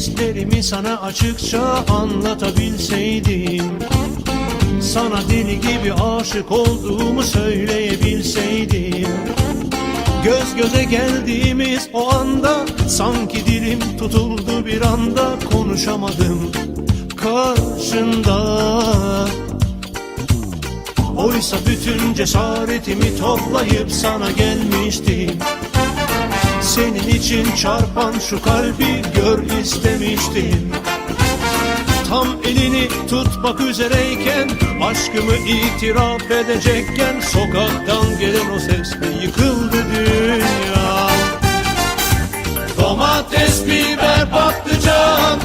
Hislerimi sana açıkça anlatabilseydim, sana deli gibi aşık olduğumu söyleyebilseydim. Göz göze geldiğimiz o anda sanki dilim tutuldu bir anda, konuşamadım karşında. Oysa bütün cesaretimi toplayıp sana gelmiştim. Senin için çarpan şu kalbi gör istemiştim. Tam elini tutmak üzereyken, aşkımı itiraf edecekken, sokaktan gelen o sesle yıkıldı dünya. Domates, biber, patlıcan.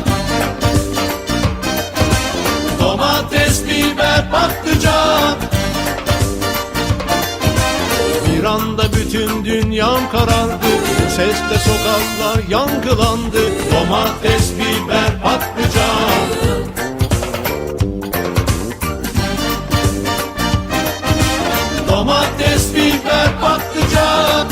Domates, biber, patlıcan. Bir anda bütün dünyam karardı, bu sesle sokaklar yankılandı. Domates, biber, patlıcan. Domates, biber, patlıcan.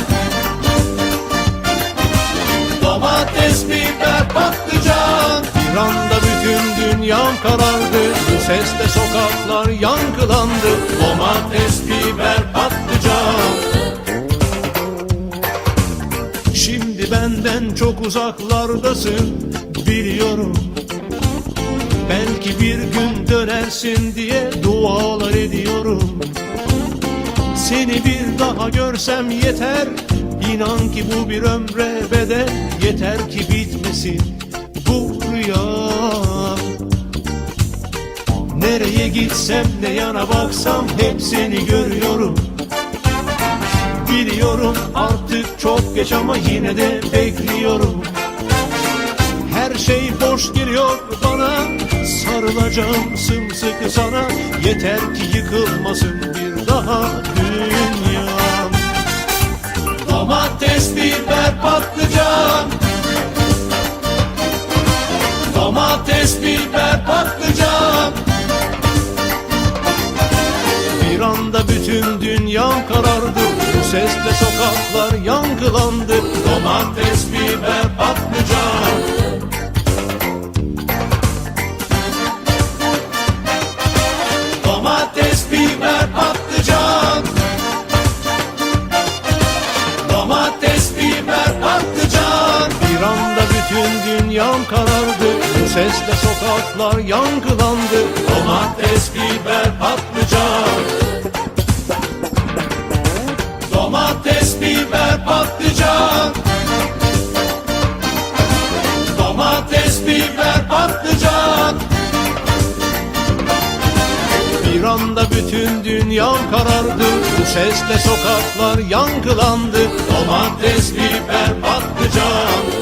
Domates, biber, patlıcan. Bir anda bütün dünyam karardı, bu sesle sokaklar yankılandı. Domates, biber, patlıcan. Şimdi benden çok uzaklardasın, biliyorum. Belki bir gün dönersin diye dualar ediyorum. Seni bir daha görsem yeter, İnan ki bu bir ömre bedel. Yeter ki bitmesin bu rüya. Nereye gitsem, ne yana baksam hep seni görüyorum. Biliyorum artık çok geç ama yine de bekliyorum. Her şey boş geliyor bana, sarılacağım sımsıkı sana. Yeter ki yıkılmasın bir daha dünyam. Domates, biber, patlıcan. Domates, biber, patlıcan. Bir anda bütün dünyam karardı, bu sesle sokaklar yankılandı. Domates, biber, patlıcan. Domates, biber, patlıcan. Domates, biber, patlıcan. Bir anda bütün dünyam karardı, bu sesle sokaklar yankılandı. Domates, biber, patlıcan. Domates, biber, patlıcan. Domates, biber, patlıcan. Bir anda bütün dünyam karardı, bu sesle sokaklar yankılandı. Domates, biber, patlıcan.